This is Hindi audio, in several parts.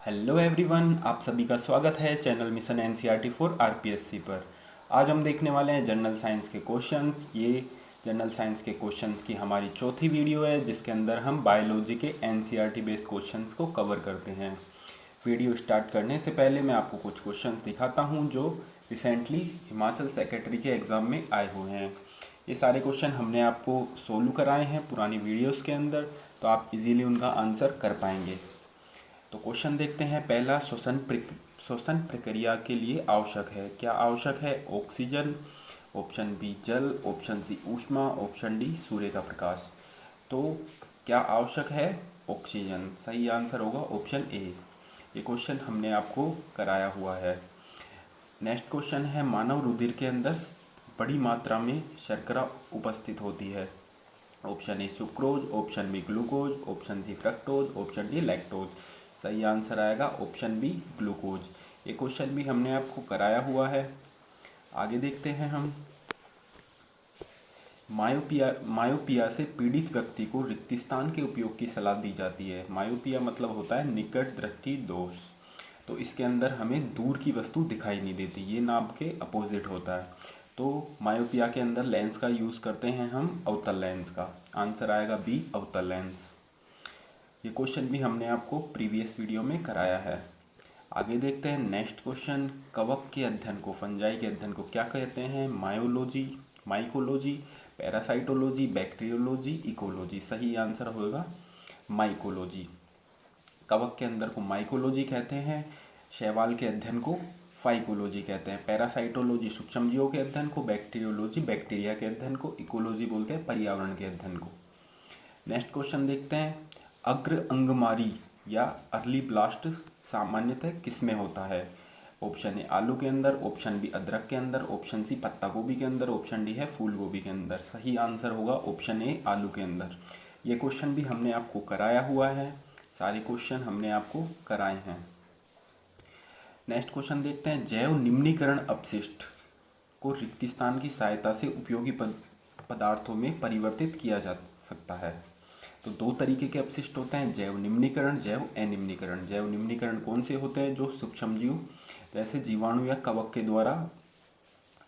हेलो एवरीवन, आप सभी का स्वागत है channel mission NCERT for RPSC पर। आज हम देखने वाले हैं जनरल साइंस के क्वेश्चंस। ये जनरल साइंस के क्वेश्चंस की हमारी चौथी वीडियो है, जिसके अंदर हम बायोलॉजी के एनसीईआरटी बेस्ड क्वेश्चंस को कवर करते हैं। वीडियो स्टार्ट करने से पहले मैं आपको कुछ क्वेश्चंस दिखाता हूँ जो रिसेंटली हिमाचल सेक्रेटरी के एग्ज़ाम में आए हुए हैं। ये सारे क्वेश्चन हमने आपको सोल्व कराए हैं पुरानी वीडियोज़ के अंदर, तो आप इजीली उनका आंसर कर पाएंगे। तो क्वेश्चन देखते हैं। पहला, श्वसन प्रक्रिया के लिए आवश्यक है। क्या आवश्यक है? ऑक्सीजन, ऑप्शन बी जल, ऑप्शन सी ऊष्मा, ऑप्शन डी सूर्य का प्रकाश। तो क्या आवश्यक है? ऑक्सीजन। सही आंसर होगा ऑप्शन ए। ये क्वेश्चन हमने आपको कराया हुआ है। नेक्स्ट क्वेश्चन है, मानव रुधिर के अंदर बड़ी मात्रा में शर्करा उपस्थित होती है। Option A sucrose, option B glucose, option C fructose, option D lactose. सही आंसर आएगा ऑप्शन बी ग्लूकोज। ये क्वेश्चन भी हमने आपको कराया हुआ है। आगे देखते हैं हम। मायोपिया से पीड़ित व्यक्ति को रिक्त स्थान के उपयोग की सलाह दी जाती है। मायोपिया मतलब होता है निकट दृष्टि दोष। तो इसके अंदर हमें दूर की वस्तु दिखाई नहीं देती, ये नाम के अपोजिट होता है। तो मायोपिया के अंदर लेंस का यूज़ करते हैं हम अवतल लेंस का। आंसर आएगा बी अवतल लेंस। ये क्वेश्चन भी हमने आपको प्रीवियस वीडियो में कराया है। आगे देखते हैं नेक्स्ट क्वेश्चन। कवक के अध्ययन को, फंजाई के अध्ययन को क्या कहते हैं? Myology, mycology, parasitology, bacteriology, ecology. सही आंसर होगा माइकोलॉजी। कवक के अंदर को माइकोलॉजी कहते हैं, शैवाल के अध्ययन को फाइकोलॉजी कहते हैं, पैरासाइटोलॉजी सूक्ष्मजीवों के अध्ययन को, बैक्टीरियोलॉजी बैक्टीरिया के अध्ययन को, इकोलॉजी बोलते हैं पर्यावरण के अध्ययन को। नेक्स्ट क्वेश्चन देखते हैं। अग्र अंगमारी या अर्ली ब्लास्ट सामान्यतः किस में होता है? ऑप्शन ए आलू के अंदर, ऑप्शन बी अदरक के अंदर, ऑप्शन सी पत्ता गोभी के अंदर, ऑप्शन डी है फूल गोभी के अंदर। सही आंसर होगा ऑप्शन ए आलू के अंदर। ये क्वेश्चन भी हमने आपको कराया हुआ है, सारे क्वेश्चन हमने आपको कराए हैं। नेक्स्ट क्वेश्चन देखते हैं। जैव निम्नीकरण अपशिष्ट को रिक्त स्थान की सहायता से उपयोगी पदार्थों में परिवर्तित किया जा सकता है। तो दो तरीके के अपशिष्ट होते हैं, जैव निम्नीकरण, जैव अनिम्नीकरण। जैव निम्नीकरण कौन से होते हैं? जो सूक्ष्मजीव जैसे जीवाणु या कवक के द्वारा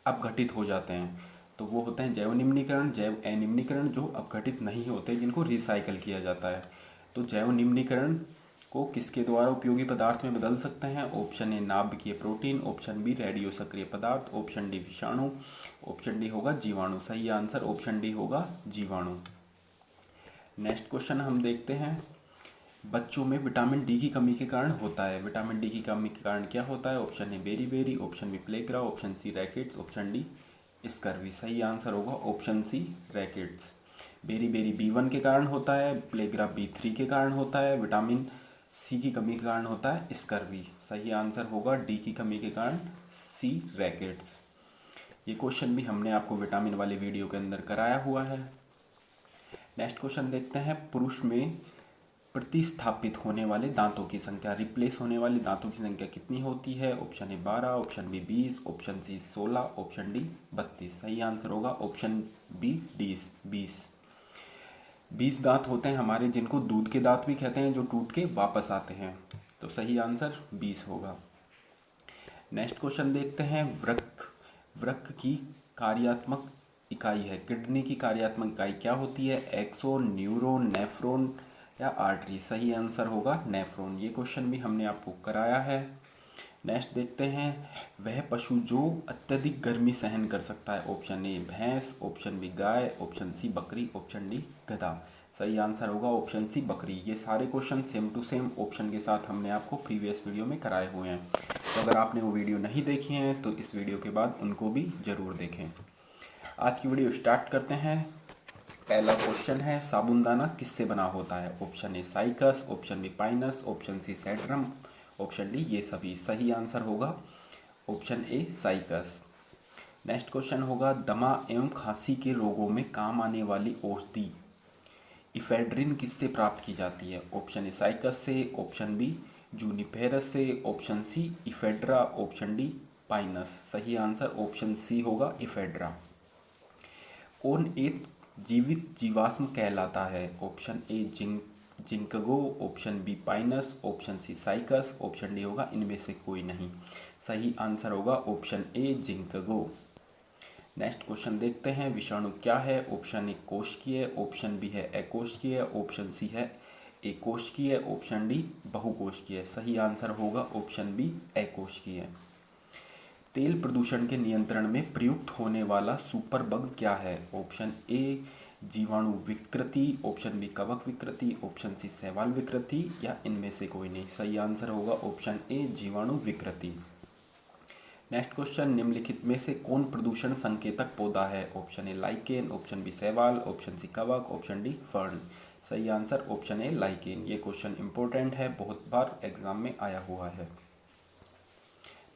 अपघटित हो जाते हैं, तो वो होते हैं जैव निम्नीकरण। जैव अनिम्नीकरण जो अपघटित नहीं होते, जिनको रिसाइकल किया जाता है। तो जैव निम्नीकरण को किसके द्वारा उपयोगी पदार्थ में बदल सकते हैं? ऑप्शन ए नाभिकीय प्रोटीन, ऑप्शन बी रेडियो सक्रिय पदार्थ, ऑप्शन डी विषाणु, ऑप्शन डी होगा जीवाणु। सही आंसर ऑप्शन डी होगा जीवाणु। नेक्स्ट क्वेश्चन हम देखते हैं। बच्चों में विटामिन डी की कमी के कारण होता है। विटामिन डी की कमी के कारण क्या होता है? Option A beriberi, option B pellagra, option C rickets, option D scurvy. सही आंसर होगा option C rickets. Beriberi B1 के कारण होता है, प्लेग्रा B3 के कारण होता है, विटामिन सी की कमी के कारण होता है स्कर्वी। सही आंसर होगा डी की कमी के कारण सी रैकेट्स। ये क्वेश्चन भी हमने आपको विटामिन वाले वीडियो के अंदर कराया हुआ है। नेक्स्ट क्वेश्चन देखते हैं। पुरुष में प्रतिस्थापित होने वाले दांतों की संख्या, रिप्लेस होने वाले दांतों की संख्या कितनी होती है? Option A 12, option B 20, option C 16, option D 32। सही आंसर होगा ऑप्शन बी 20। 20 दांत होते हैं हमारे, जिनको दूध के दांत भी कहते हैं, जो टूट के वापस आते हैं। तो सही आंसर 20 होगा। नेक्स्ट क्वेश्चन देखते हैं। वृक्क की कार्यात्मक इकाई है, किडनी की कार्यात्मक इकाई क्या होती है? एक्सोन, न्यूरॉन, नेफ्रॉन या आर्टरी। सही आंसर होगा नेफ्रॉन। ये क्वेश्चन भी हमने आपको कराया है। नेक्स्ट देखते हैं। वह पशु जो अत्यधिक गर्मी सहन कर सकता है। ऑप्शन ए भैंस, ऑप्शन बी गाय, ऑप्शन सी बकरी, ऑप्शन डी गधा। सही आंसर होगा ऑप्शन सी बकरी। ये सारे question same to same option के साथ हमने आपको प्रीवियस वीडियो में कराए हुए हैं। तो अगर आपने वो वीडियो नहीं देखी हैं तो इस वीडियो के बाद उनको भी ज़रूर देखें। आज की वीडियो स्टार्ट करते हैं। पहला क्वेश्चन है, साबुनदाना किससे बना होता है? Option A Cycas, option B Pinus, option C Cedrus, option D ये सभी। सही आंसर होगा option A Cycas. Next question होगा, दमा एवं खांसी के रोगों में काम आने वाली औषधि इफेड्रिन किससे प्राप्त की जाती है? ऑप्शन ए साइकस से, ऑप्शन बी जूनिपेरस से, option C ephedra, option D pinus. सही आंसर ऑप्शन सी होगा इफेड्रा। कौन एक जीवित जीवाश्म कहलाता है? Option A ginkgo, option B Pinus, option C cycas, option D होगा इनमें से कोई नहीं। सही आंसर होगा option A ginkgo. Next question देखते हैं, विषाणु क्या है? ऑप्शन ए कोशिकीय, ऑप्शन बी है अकोशिकीय, ऑप्शन सी है एकोशिकीय, ऑप्शन डी बहुकोशिकीय। सही आंसर होगा ऑप्शन बी अकोशिकीय। तेल प्रदूषण के नियंत्रण में प्रयुक्त होने वाला सुपर बग क्या है? ऑप्शन ए जीवाणु विकृति, ऑप्शन बी कवक विकृति, ऑप्शन सी शैवाल विकृति या इनमें से कोई नहीं। सही आंसर होगा ऑप्शन ए जीवाणु विकृति। नेक्स्ट क्वेश्चन, निम्नलिखित में से कौन प्रदूषण संकेतक पौधा है? Option A lichen, option B शैवाल, ऑप्शन सी कवक, ऑप्शन डी फर्न। सही आंसर ऑप्शन ए लाइकेन। ये क्वेश्चन इंपॉर्टेंट है, बहुत बार एग्जाम में आया हुआ है।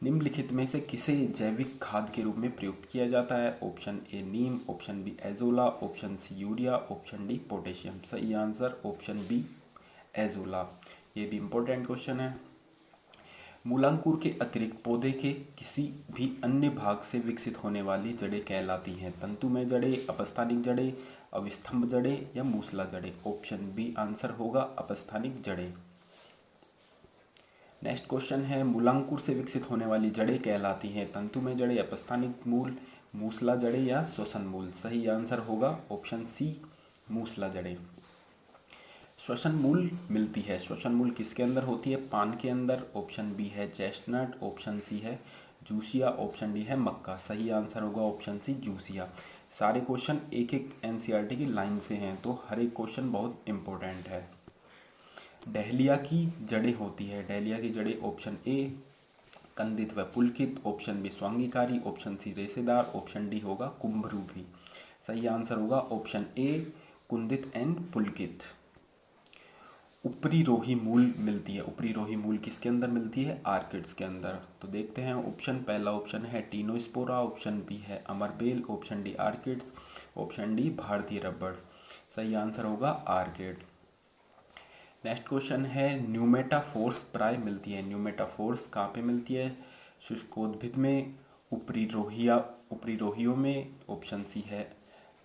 निम्नलिखित में से किसे जैविक खाद के रूप में प्रयुक्त किया जाता है? ऑप्शन ए नीम, option B azolla, option C urea, option D potassium. सही आंसर ऑप्शन बी एजोला। ये भी इम्पोर्टेंट क्वेश्चन है। मूलांकुर के अतिरिक्त पौधे के किसी भी अन्य भाग से विकसित होने वाली जड़ें कहलाती हैं? तंतुमय जड़ें, अपस्थानिक जड़ें, अविस्तंभ जड़ें या मूसला जड़ें। ऑप्शन बी आंसर होगा अपस्थानिक जड़ें। नेक्स्ट क्वेश्चन है, मूलांकुर से विकसित होने वाली जड़ें कहलाती हैं तंतुमय जड़ें, अपस्थानिक मूल, मूसला जड़ें या श्वसन मूल। सही आंसर होगा ऑप्शन सी मूसला जड़ें। श्वसन मूल मिलती है, श्वसन मूल किसके अंदर होती है? पान के अंदर। ऑप्शन बी है चेस्टनट, ऑप्शन सी है जूसिया, ऑप्शन डी है मक्का। सही आंसर होगा ऑप्शन सी जूसिया। सारे क्वेश्चन एक एक एनसीईआरटी की लाइन से हैं, तो हर एक क्वेश्चन बहुत इंपॉर्टेंट है। डहलिया की जड़ें होती है, डहलिया की जड़ें ऑप्शन ए कंदित व पुलकित, ऑप्शन बी स्वांगीकारी, ऑप्शन सी रेशेदार, ऑप्शन डी होगा कुंभरूपी। सही आंसर होगा ऑप्शन ए कुंदित एंड पुलकित। ऊपरी रोही मूल मिलती है, ऊपरी रोही मूल किसके अंदर मिलती है? आर्किड्स के अंदर। तो देखते हैं ऑप्शन, पहला ऑप्शन है टीनोस्पोरा, ऑप्शन बी है अमरबेल, option D orchids, option D भारतीय रबड़। सही आंसर होगा आर्किड। नेक्स्ट क्वेश्चन है, न्यूमेटाफोर्स प्राय मिलती है, न्यूमेटाफोर्स कहाँ पे मिलती है? शुष्कोद्भिद में, ऊपरी रोहियों में, ऑप्शन सी है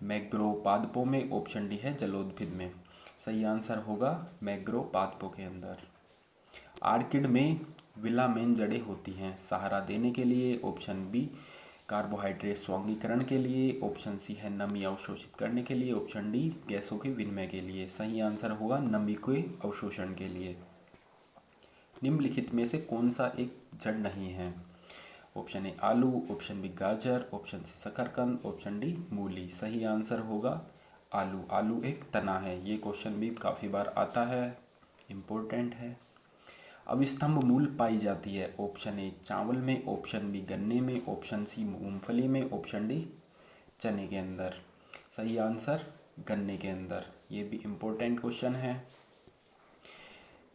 मैग्रोपादपों में, ऑप्शन डी है जलोद्भिद में। सही आंसर होगा मैग्रोपादपों के अंदर। आर्किड में विलामेन जड़ें होती हैं, सहारा देने के लिए, ऑप्शन बी कार्बोहाइड्रेट स्वांगीकरण के लिए, ऑप्शन सी है नमी अवशोषित करने के लिए, ऑप्शन डी गैसों के विनिमय के लिए। सही आंसर होगा नमी के अवशोषण के लिए। निम्नलिखित में से कौन सा एक जड़ नहीं है? ऑप्शन ए आलू, ऑप्शन बी गाजर, ऑप्शन सी शकरकंद, ऑप्शन डी मूली। सही आंसर होगा आलू। आलू एक तना है, ये क्वेश्चन भी काफ़ी बार आता है, इम्पोर्टेंट है। अविस्तंभ मूल पाई जाती है, ऑप्शन ए चावल में, ऑप्शन बी गन्ने में, ऑप्शन सी मूंगफली में, ऑप्शन डी चने के अंदर। सही आंसर गन्ने के अंदर। ये भी इम्पोर्टेंट क्वेश्चन है।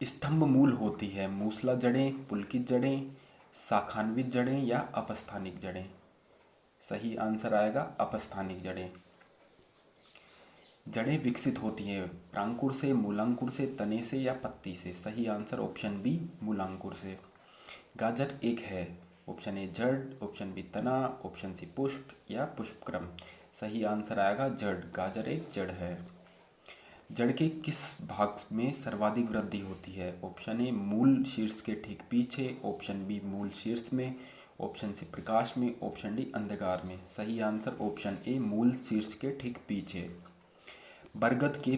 स्तंभ मूल होती है मूसला जड़ें, पुलकित जड़ें, शाखान्वित जड़ें या अपस्थानिक जड़ें। सही आंसर आएगा अपस्थानिक जड़ें। जड़ें विकसित होती हैं प्रांकुर से, मूलांकुर से, तने से या पत्ती से। सही आंसर ऑप्शन बी मूलांकुर से। गाजर एक है, ऑप्शन ए जड़, ऑप्शन बी तना, ऑप्शन सी पुष्प या पुष्पक्रम। सही आंसर आएगा जड़, गाजर एक जड़ है। जड़ के किस भाग में सर्वाधिक वृद्धि होती है? ऑप्शन ए मूल शीर्ष के ठीक पीछे, ऑप्शन बी मूल शीर्ष में, ऑप्शन सी प्रकाश में, ऑप्शन डी अंधकार में। सही आंसर ऑप्शन ए मूल शीर्ष के ठीक पीछे। बरगद के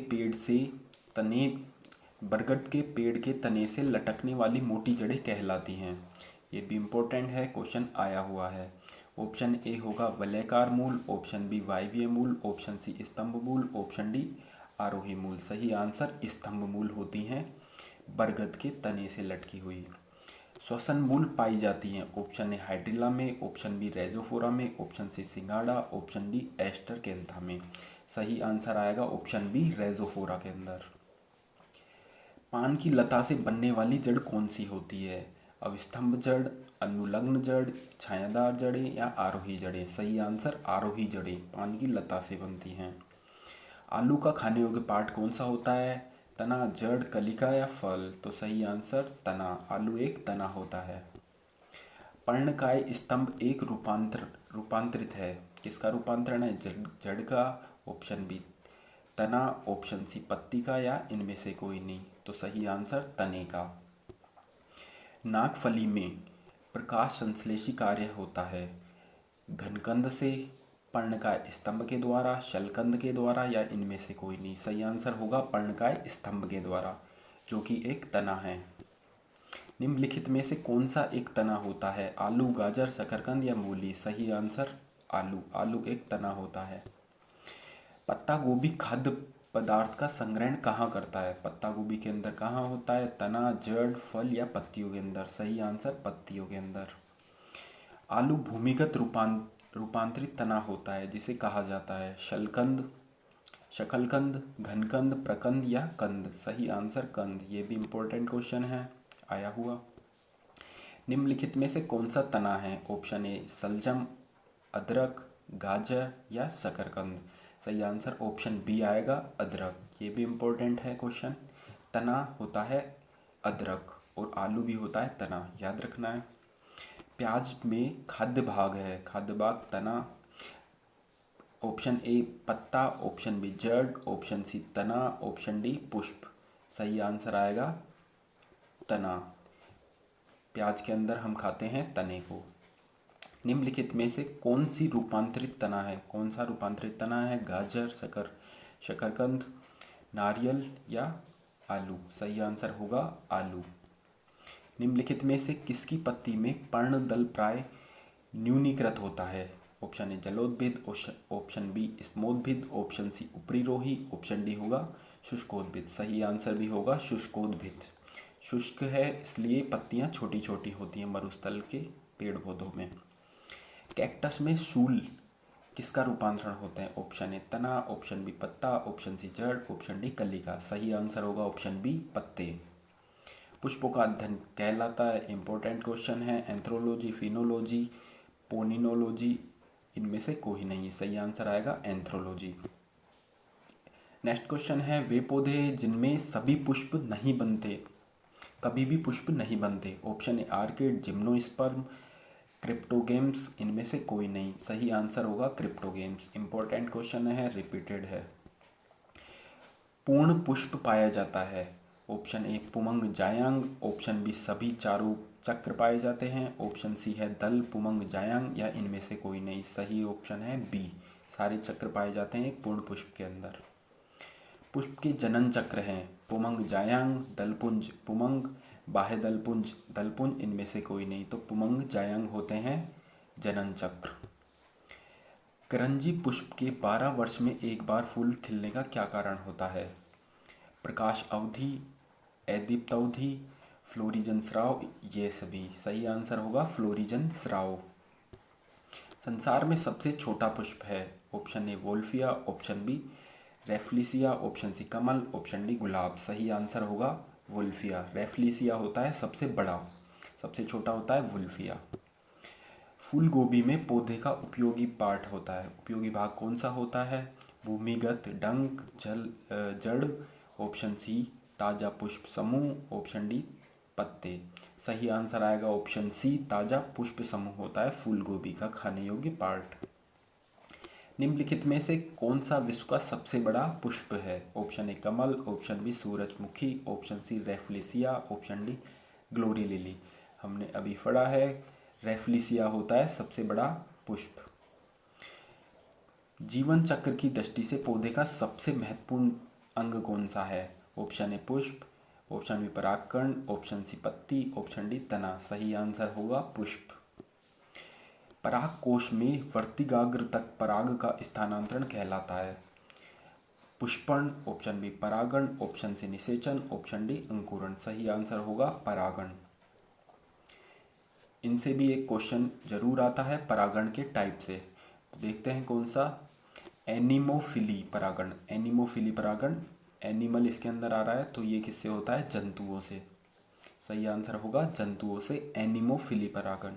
पेड़ के तने से लटकने वाली मोटी जड़ें कहलाती हैं। ये भी इम्पोर्टेंट है, क्वेश्चन आया हुआ है। ऑप्शन ए होगा वलयाकार मूल, ऑप्शन बी वायवीय मूल, ऑप्शन सी स्तंभ मूल, ऑप्शन डी आरोही मूल। सही आंसर स्तंभ मूल होती हैं बरगद के तने से लटकी हुई। श्वसन मूल पाई जाती हैं, ऑप्शन ए हाइड्रिला में, ऑप्शन बी रेजोफोरा में, ऑप्शन सी सिंगाड़ा, ऑप्शन डी एस्टर कैंथा में। सही आंसर आएगा ऑप्शन बी रेजोफोरा के अंदर। पान की लता से बनने वाली जड़ कौन सी होती है? अविस्तंभ जड़, अनुलग्न जड़, छायादार जड़ें या आरोही जड़ें। सही आंसर आरोही जड़ें पान की लता से बनती हैं। आलू का खाने योग्य पार्ट कौन सा होता है? तना, जड़, कलिका या फल। तो सही आंसर तना, आलू एक तना होता है। पर्णकाय स्तंभ एक रूपांतरित है, किसका रूपांतरण है? जड़ का, ऑप्शन बी तना ऑप्शन सी पत्ती का या इनमें से कोई नहीं, तो सही आंसर तने का। नागफली में प्रकाश संश्लेषी कार्य होता है घनकंद से, पर्णकाय स्तंभ के द्वारा, शलकंद के द्वारा या इनमें से कोई नहीं। सही आंसर होगा पर्णकाय स्तंभ के द्वारा, जो कि एक तना है। निम्नलिखित में से कौन सा एक तना होता है? आलू, गाजर, शकरकंद या मूली? सही आंसर आलू। आलू एक तना होता है। पत्ता गोभी खाद्य पदार्थ का संग्रहण कहाँ करता है? पत्ता गोभी के अंदर कहाँ होता है? तना, जड़, फल या पत्तियों के अंदर? सही आंसर पत्तियों के अंदर। आलू भूमिगत रूपांतरित तना होता है जिसे कहा जाता है शलकंद, शकलकंद, घनकंद, प्रकंद या कंद? सही आंसर कंद। ये भी इम्पोर्टेंट क्वेश्चन है आया हुआ। निम्नलिखित में से कौन सा तना है? ऑप्शन ए सलजम, अदरक, गाजर या शकरकंद? सही आंसर ऑप्शन बी आएगा अदरक। ये भी इम्पोर्टेंट है क्वेश्चन। तना होता है अदरक और आलू भी होता है तना, याद रखना है। प्याज में खाद्य भाग है, खाद्य भाग तना। ऑप्शन ए पत्ता, ऑप्शन बी जड़, ऑप्शन सी तना, ऑप्शन डी पुष्प? सही आंसर आएगा तना। प्याज के अंदर हम खाते हैं तने को। निम्नलिखित में से कौन सी रूपांतरित तना है? कौन सा रूपांतरित तना है? गाजर, शकरकंद, नारियल या आलू? सही आंसर होगा आलू। निम्नलिखित में से किसकी पत्ती में पर्णदल प्राय न्यूनीकृत होता है? ऑप्शन ए जलोद्भिद, ऑप्शन बी स्मोद्भिद, ऑप्शन सी उपरीरोही, ऑप्शन डी होगा शुष्कोद्भिद? सही आंसर भी होगा शुष्कोद्भिद। शुष्क है इसलिए पत्तियां छोटी छोटी होती हैं मरुस्थल के पेड़ पौधों में। कैक्टस में शूल किसका रूपांतरण होता है? ऑप्शन ए तना, ऑप्शन बी पत्ता, ऑप्शन सी जड़, ऑप्शन डी कलिका? सही आंसर होगा ऑप्शन बी पत्ते। पुष्पों का अध्ययन कहलाता है, इंपॉर्टेंट क्वेश्चन है। एंथ्रोलॉजी, फिनोलॉजी, पोनिनोलॉजी? इनमें से कोई नहीं। सही आंसर आएगा एंथ्रोलॉजी। नेक्स्ट क्वेश्चन है वे पौधे जिनमें सभी पुष्प नहीं बनते, कभी भी पुष्प नहीं बनते? Option A orchid, gymnosperm, cryptogams? इनमें से कोई नहीं। सही आंसर होगा क्रिप्टोगेम्स। इंपॉर्टेंट क्वेश्चन है, रिपीटेड है। पूर्ण पुष्प पाया जाता है। ऑप्शन ए पुमंग जायांग, ऑप्शन बी सभी चारों चक्र पाए जाते हैं, ऑप्शन सी है दल, पुमंग, जायांग या इनमें से कोई नहीं। सही ऑप्शन है बी, सारे चक्र पाए जाते हैं एक पूर्ण पुष्प के अंदर। पुष्प के जनन चक्र हैं पुमंग, जायांग, दलपुंज, पुमंग, बाह्य दलपुंज, दलपुंज? इनमें से कोई नहीं। तो पुमंग जायांग होते हैं जनन चक्र। करंजी पुष्प के 12 वर्ष में एक बार फूल खिलने का क्या कारण होता है? प्रकाश अवधि, अदीप्तावधि, फ्लोरिजन स्राव? ये सभी। सही आंसर होगा फ्लोरिजन स्राव। संसार में सबसे छोटा पुष्प है। Option A Wolffia, option B Rafflesia, option C कमल, ऑप्शन डी गुलाब? सही आंसर होगा वुल्फिया। रेफ्लिसिया होता है सबसे बड़ा, सबसे छोटा होता है वुल्फिया। फूल गोभी में पौधे का उपयोगी पार्ट होता है, उपयोगी भाग कौन सा होता है? भूमिगत, डंक, जड़, ऑप्शन सी ताजा पुष्प समूह, ऑप्शन डी पत्ते? सही आंसर आएगा ऑप्शन सी ताजा पुष्प समूह होता है फूल गोभी का खाने योग्य पार्ट। निम्नलिखित में से कौन सा विश्व का सबसे बड़ा पुष्प है? ऑप्शन ए कमल, ऑप्शन बी सूरजमुखी, option C Rafflesia, option D glory lily? हमने अभी पढ़ा है रेफ्लिसिया होता है सबसे बड़ा पुष्प। जीवन चक्र की दृष्टि से पौधे का सबसे महत्वपूर्ण अंग कौन सा है? ऑप्शन ए पुष्प, ऑप्शन बी परागकण, ऑप्शन सी पत्ती, ऑप्शन डी तना? सही आंसर होगा पुष्प। पराग कोश में वर्तिकाग्र तक पराग का स्थानांतरण कहलाता है पुष्पण, ऑप्शन बी परागण, ऑप्शन सी निषेचन, ऑप्शन डी अंकुरण? सही आंसर होगा परागण। इनसे भी एक क्वेश्चन जरूर आता है परागण के टाइप से, देखते हैं कौन सा। एनिमोफिली परागण, एनिमोफिली परागण, एनिमल इसके अंदर आ रहा है तो ये किससे होता है? जंतुओं से। सही आंसर होगा जंतुओं से एनिमोफिली परागण।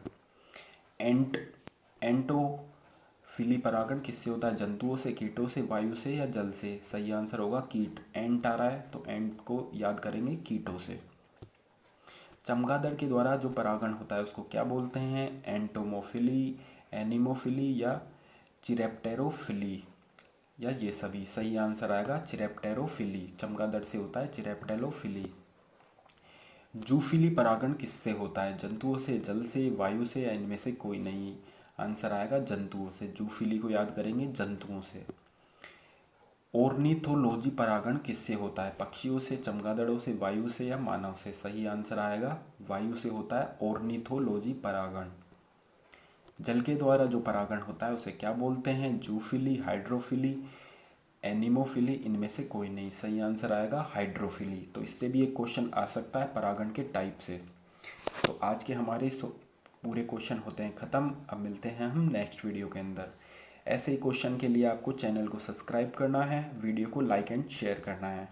एंटोफिली परागण किससे होता है? जंतुओं से, कीटों से, वायु से या जल से? सही आंसर होगा कीट। एंट आ रहा है तो एंट को याद करेंगे कीटों से। चमगादड़ के द्वारा जो परागण होता है उसको क्या बोलते हैं? एंटोमोफिली, एनिमोफिली या चिरेप्टेरोफिली? या ये सभी? सही आंसर आएगा चिरेप्टेरोफिली, चमगादड़ से होता है चिरेप्टेरोफिली। जूफिली परागण किससे होता है? जंतुओं से, जल से, वायु से या इनमें से कोई नहीं? आंसर आएगा जंतुओं से। जूफिली को याद करेंगे जंतुओं से। ऑर्निथोलॉजी परागण किससे होता है? पक्षियों से, चमगादड़ों से, वायु से या मानव से? सही आंसर आएगा वायु से होता है ऑर्निथोलॉजी परागण। जल के द्वारा जो परागण होता है उसे क्या बोलते हैं? जूफिली, हाइड्रोफिली, एनिमोफिली, इनमें से कोई नहीं? सही आंसर आएगा हाइड्रोफिली। तो इससे भी एक क्वेश्चन आ सकता है परागण के टाइप से। तो आज के हमारे पूरे क्वेश्चन होते हैं ख़त्म। अब मिलते हैं हम नेक्स्ट वीडियो के अंदर। ऐसे ही क्वेश्चन के लिए आपको चैनल को सब्सक्राइब करना है, वीडियो को लाइक एंड शेयर करना है।